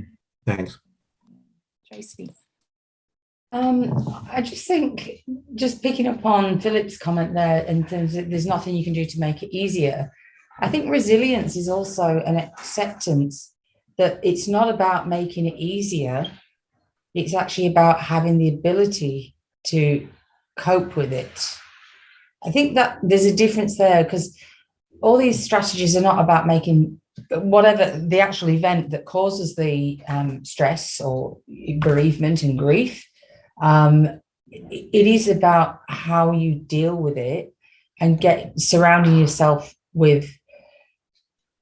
Thanks. Tracy. I just think, just picking up on Philip's comment there, in terms of there's nothing you can do to make it easier. I think resilience is also an acceptance that it's not about making it easier. It's actually about having the ability to cope with it. I think that there's a difference there, because all these strategies are not about making whatever the actual event that causes the stress or bereavement and grief. It is about how you deal with it and surrounding yourself with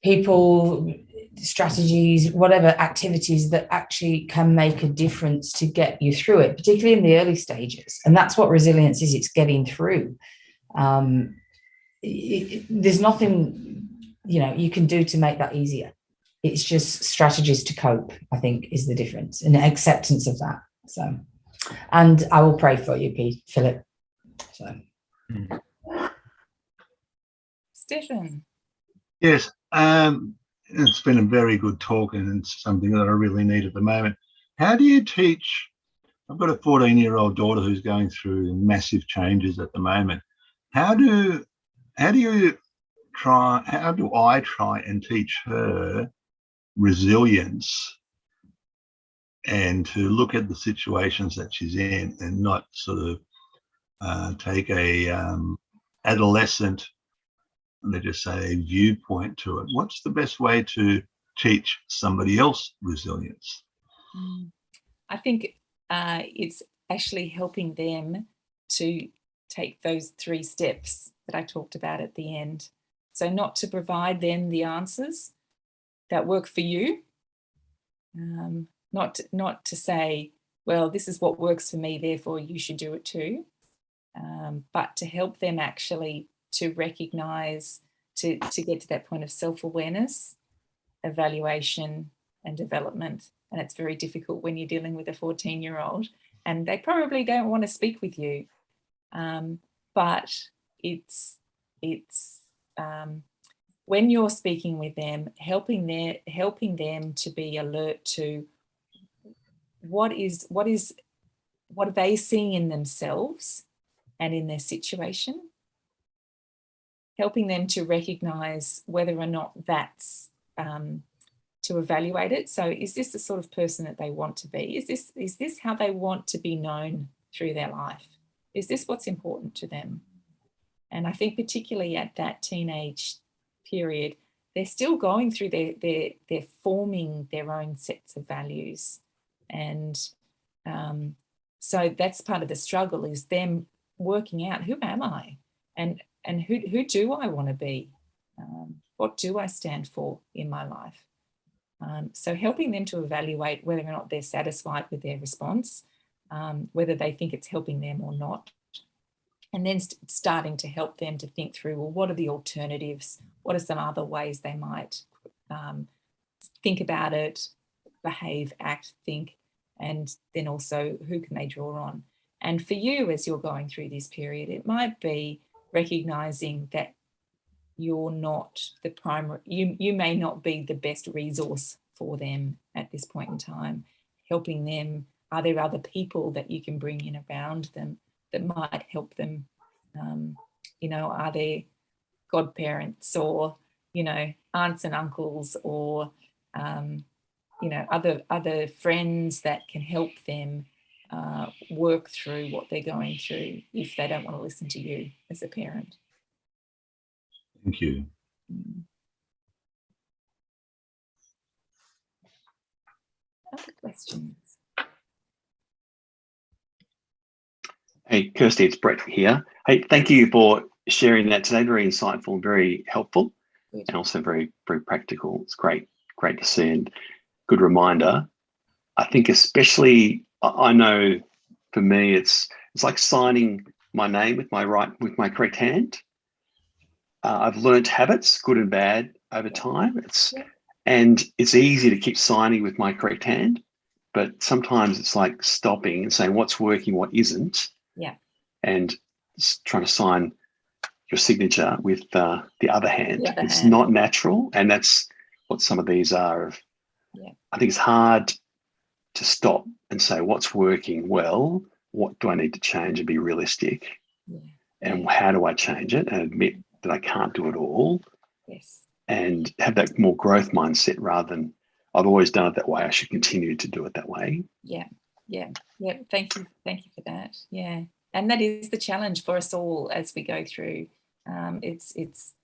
people, strategies, whatever activities that actually can make a difference to get you through it, particularly in the early stages. And that's what resilience is. It's getting through. There's nothing, you can do to make that easier. It's just strategies to cope, I think, is the difference, and acceptance of that. So, and I will pray for you, Philip. So, Stefan. Yes, it's been a very good talk, and it's something that I really need at the moment. How do you teach? I've got a 14-year-old daughter who's going through massive changes at the moment. How do I try and teach her resilience and to look at the situations that she's in and not sort of take a adolescent, let's just say, viewpoint to it? What's the best way to teach somebody else resilience? I think it's actually helping them to take those 3 steps that I talked about at the end. So not to provide them the answers that work for you, not to say, well, this is what works for me, therefore you should do it too, but to help them actually to recognise, to get to that point of self-awareness, evaluation and development. And it's very difficult when you're dealing with a 14-year-old and they probably don't want to speak with you. But it's when you're speaking with them, helping them to be alert to what are they seeing in themselves and in their situation, helping them to recognize whether or not that's to evaluate it. So is this the sort of person that they want to be? Is this how they want to be known through their life? Is this what's important to them? And I think particularly at that teenage period, they're still going through they're forming their own sets of values. And so that's part of the struggle, is them working out, who am I? And who do I want to be? What do I stand for in my life? So helping them to evaluate whether or not they're satisfied with their response, whether they think it's helping them or not. And then starting to help them to think through, well, what are the alternatives? What are some other ways they might think about it, behave, act, think, and then also who can they draw on? And for you, as you're going through this period, it might be recognising that you're not the primary, you may not be the best resource for them at this point in time, helping them. Are there other people that you can bring in around them that might help them? Are there godparents or, aunts and uncles or, other friends that can help them work through what they're going through if they don't want to listen to you as a parent. Thank you. Other questions? Hey, Kirsty, it's Brett here. Hey, thank you for sharing that today. Very insightful, very helpful, and also very, very practical. It's great to see, and good reminder I think especially, I know for me, it's like signing my name with my correct hand. I've learnt habits, good and bad, over time. And it's easy to keep signing with my correct hand, but sometimes it's like stopping and saying what's working, what isn't. Yeah. And trying to sign your signature with the other hand. It's hand. not natural, and that's what some of these are. I think it's hard to stop and say what's working well, what do I need to change, and be realistic, and how do I change it, and admit that I can't do it all, and have that more growth mindset rather than I've always done it that way, I should continue to do it that way. Thank you for that. And that is the challenge for us all as we go through. It's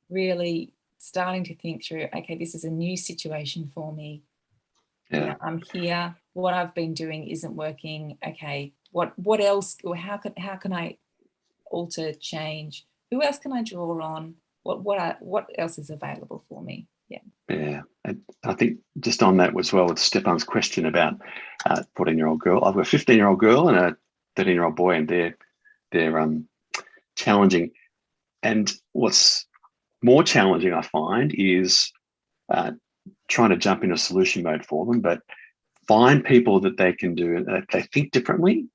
really starting to think through, okay, this is a new situation for me. You know, I'm here, what I've been doing isn't working. Okay, what else, or how can I alter, change? Who else can I draw on? What else is available for me? And I think just on that as well, with Stefan's question about 14-year-old girl, I've got a 15-year-old girl and a 13-year-old boy, and they're challenging. And what's more challenging, I find, is trying to jump into solution mode for them, but find people that they can do, they think differently,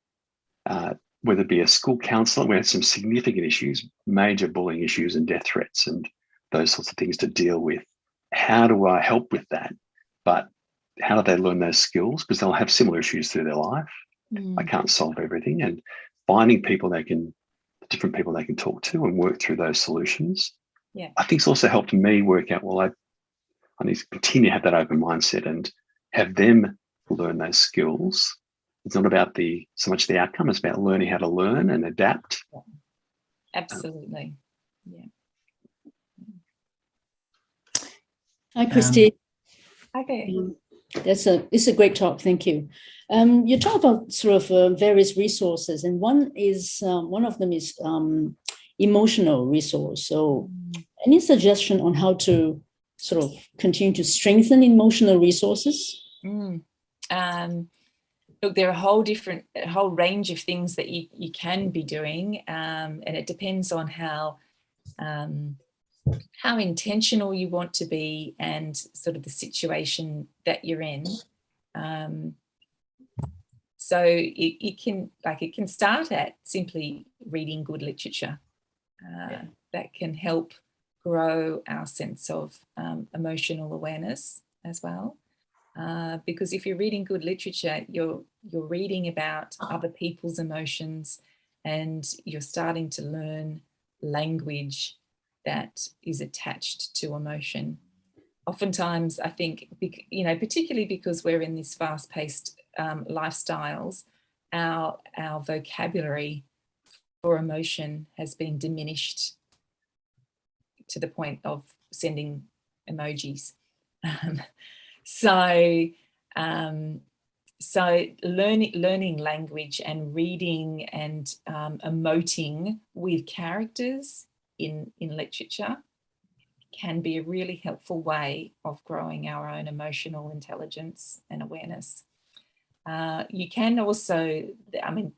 whether it be a school counsellor. We had some significant issues, major bullying issues and death threats and those sorts of things to deal with. How do I help with that? But how do they learn those skills? Because they'll have similar issues through their life. I can't solve everything, and finding different people they can talk to and work through those solutions. I think it's also helped me work out, well, I need to continue to have that open mindset and have them learn those skills. It's not about so much the outcome, it's about learning how to learn and adapt. Absolutely. Hi, Kirsty. Okay. It's a great talk. Thank you. You talk about sort of various resources, and one of them is emotional resource. So, any suggestion on how to sort of continue to strengthen emotional resources? Look, there are a whole range of things that you can be doing, and it depends on how intentional you want to be and sort of the situation that you're in. So it can start at simply reading good literature. That can help grow our sense of emotional awareness as well. Because if you're reading good literature, you're reading about other people's emotions, and you're starting to learn language that is attached to emotion. Oftentimes, I think, particularly because we're in these fast-paced lifestyles, our vocabulary for emotion has been diminished to the point of sending emojis. So learning language and reading and emoting with characters in literature can be a really helpful way of growing our own emotional intelligence and awareness. You can also,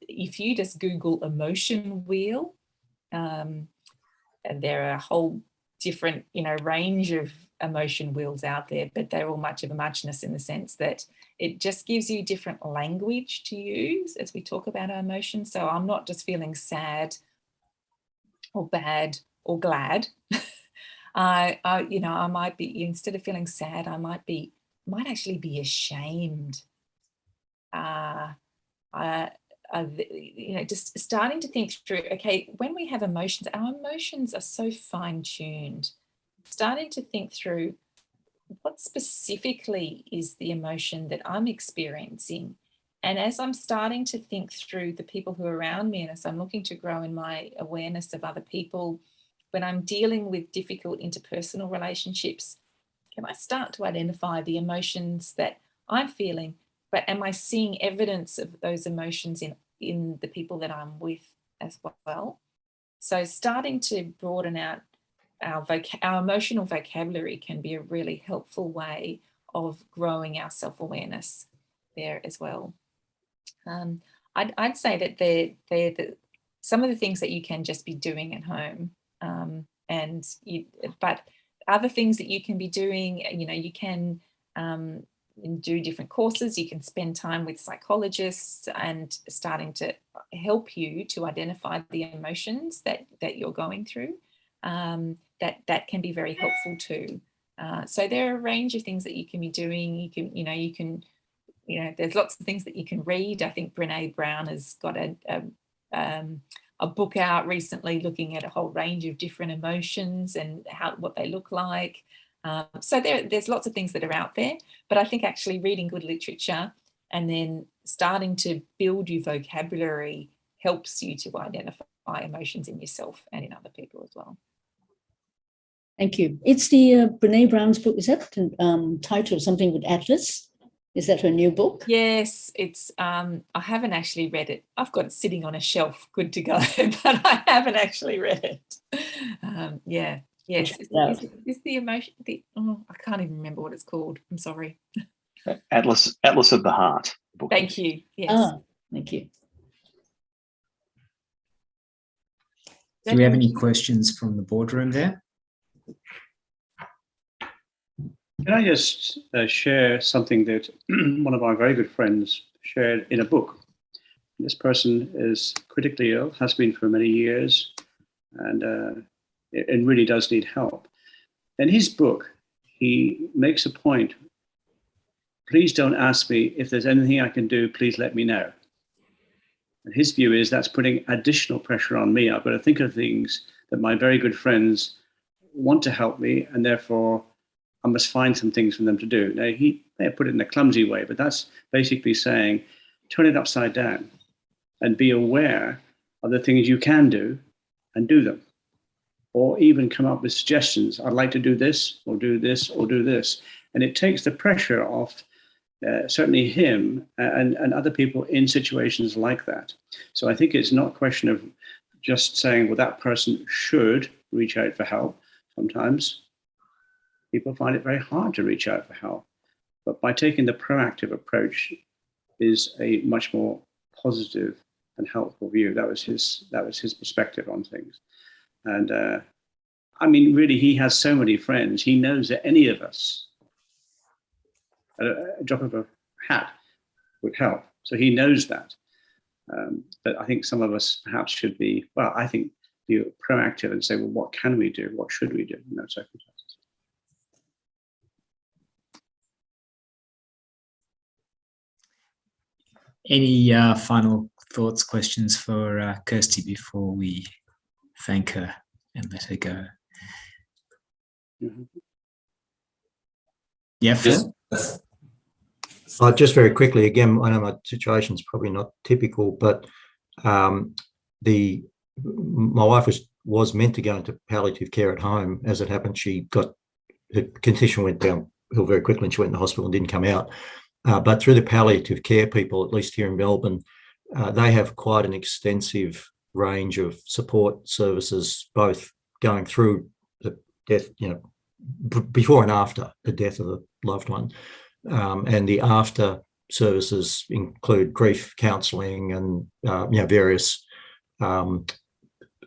if you just Google emotion wheel, and there are a whole different, range of emotion wheels out there, but they're all much of a muchness in the sense that it just gives you different language to use as we talk about our emotions. So I'm not just feeling sad or bad or glad. I might be, instead of feeling sad, I might actually be ashamed. Just starting to think through, okay, when we have emotions, our emotions are so fine-tuned. Starting to think through what specifically is the emotion that I'm experiencing. And as I'm starting to think through the people who are around me, and as I'm looking to grow in my awareness of other people, when I'm dealing with difficult interpersonal relationships, can I start to identify the emotions that I'm feeling, but am I seeing evidence of those emotions in the people that I'm with as well? So starting to broaden out our emotional vocabulary can be a really helpful way of growing our self-awareness. there as well. I'd say that they're some of the things that you can just be doing at home, but other things that you can be doing, you can do different courses, you can spend time with psychologists and starting to help you to identify the emotions that you're going through. That can be very helpful too. So there are a range of things that you can be doing. There's lots of things that you can read. I think Brene Brown has got a book out recently looking at a whole range of different emotions and what they look like. So there's lots of things that are out there, but I think actually reading good literature and then starting to build your vocabulary helps you to identify emotions in yourself and in other people as well. Thank you. It's the Brene Brown's book. Is that title something with Atlas? Is that her new book? Yes, it's. I haven't actually read it. I've got it sitting on a shelf, good to go, but I haven't actually read it. Yeah. Yes. Is the emotion? I can't even remember what it's called. I'm sorry. Atlas of the Heart book. Thank you. Yes. Thank you. Do we have any questions from the boardroom there? Can I just share something that one of our very good friends shared in a book? This person is critically ill, has been for many years, and really does need help. In his book, he makes a point, please don't ask me if there's anything I can do, please let me know. And his view is that's putting additional pressure on me. I've got to think of things that my very good friends want to help me, and therefore I must find some things for them to do. Now, he may have put it in a clumsy way, but that's basically saying, turn it upside down and be aware of the things you can do and do them. Or even come up with suggestions. I'd like to do this, or do this, or do this. And it takes the pressure off certainly him and other people in situations like that. So I think it's not a question of just saying, well, that person should reach out for help. Sometimes people find it very hard to reach out for help. But by taking the proactive approach is a much more positive and helpful view. That was his perspective on things. And I mean, really, he has so many friends. He knows that any of us, a drop of a hat would help. So he knows that. But I think some of us perhaps should be, be proactive and say, well, what can we do? What should we do in those circumstances? Any final thoughts, questions for Kirsty before we thank her and let her go? Mm-hmm. Yeah, Phil? Just very quickly, again, I know my situation's probably not typical, but my wife was meant to go into palliative care at home. As it happened, her condition went downhill very quickly and she went in the hospital and didn't come out. But through the palliative care people, at least here in Melbourne, they have quite an extensive range of support services, both going through the death, before and after the death of a loved one. And the after services include grief counselling and various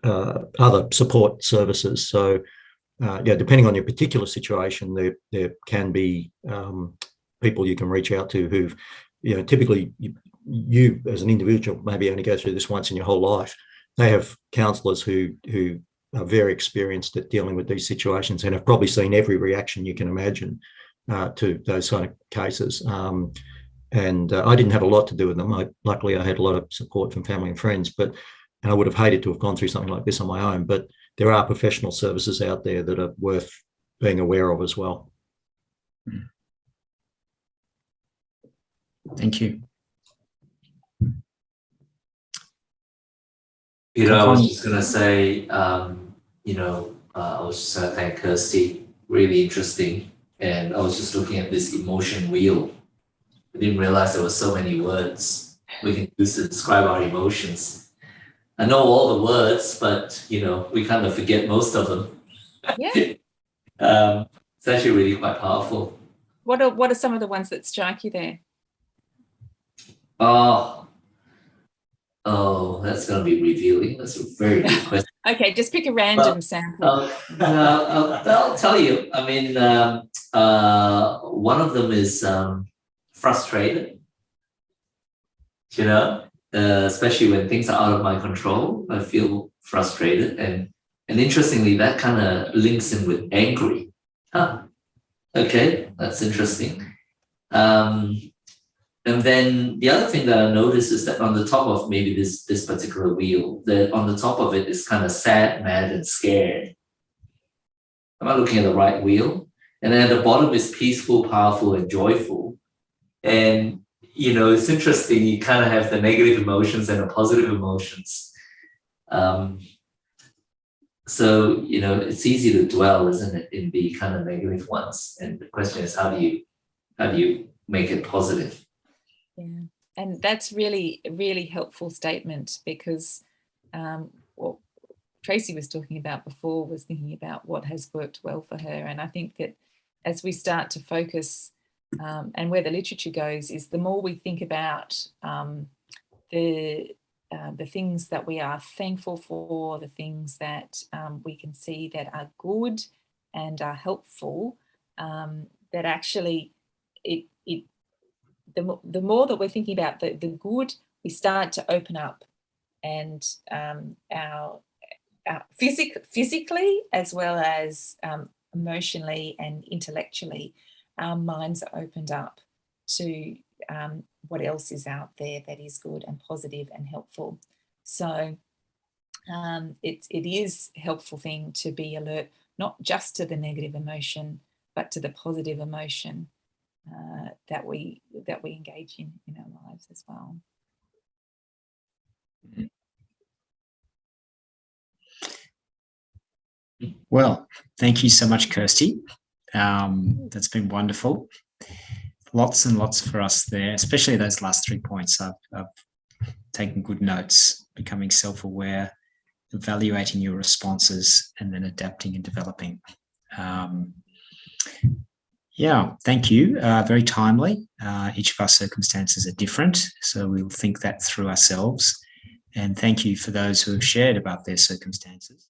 other support services. So, depending on your particular situation, there can be people you can reach out to who've, typically you as an individual maybe only go through this once in your whole life. They have counsellors who are very experienced at dealing with these situations and have probably seen every reaction you can imagine to those kind of cases. And I didn't have a lot to do with them. Luckily, I had a lot of support from family and friends, and I would have hated to have gone through something like this on my own. But there are professional services out there that are worth being aware of as well. Thank you. Peter, I was just going to say, I was just going to thank Kirsty. Really interesting. And I was just looking at this emotion wheel. I didn't realize there were so many words we can use to describe our emotions. I know all the words, but, we kind of forget most of them. Yeah. It's actually really quite powerful. What are some of the ones that strike you there? Oh, that's going to be revealing. That's a very good question. Okay, just pick a random sample. I'll tell you. I mean, one of them is frustrated, especially when things are out of my control. I feel frustrated. And interestingly, that kind of links in with angry. Huh. Okay, that's interesting. And then the other thing that I noticed is that on the top of maybe this particular wheel, that on the top of it is kind of sad, mad, and scared. Am I looking at the right wheel? And then at the bottom is peaceful, powerful, and joyful. And, it's interesting. You kind of have the negative emotions and the positive emotions. So, it's easy to dwell, isn't it, in the kind of negative ones. And the question is, how do you make it positive? Yeah, and that's really a really helpful statement, because what Tracy was talking about before was thinking about what has worked well for her. And I think that as we start to focus, and where the literature goes is the more we think about the things that we are thankful for, the things that we can see that are good and are helpful, that actually the more that we're thinking about the good, we start to open up, and our physically as well as emotionally and intellectually, our minds are opened up to what else is out there that is good and positive and helpful. So it is a helpful thing to be alert, not just to the negative emotion, but to the positive emotion that we engage in our lives as well. Well, thank you so much, Kirsty. That's been wonderful. Lots and lots for us there, especially those last 3 points. I've taken good notes: becoming self-aware, evaluating your responses, and then adapting and developing. Yeah, thank you. Very timely. Each of our circumstances are different, so we'll think that through ourselves. And thank you for those who have shared about their circumstances.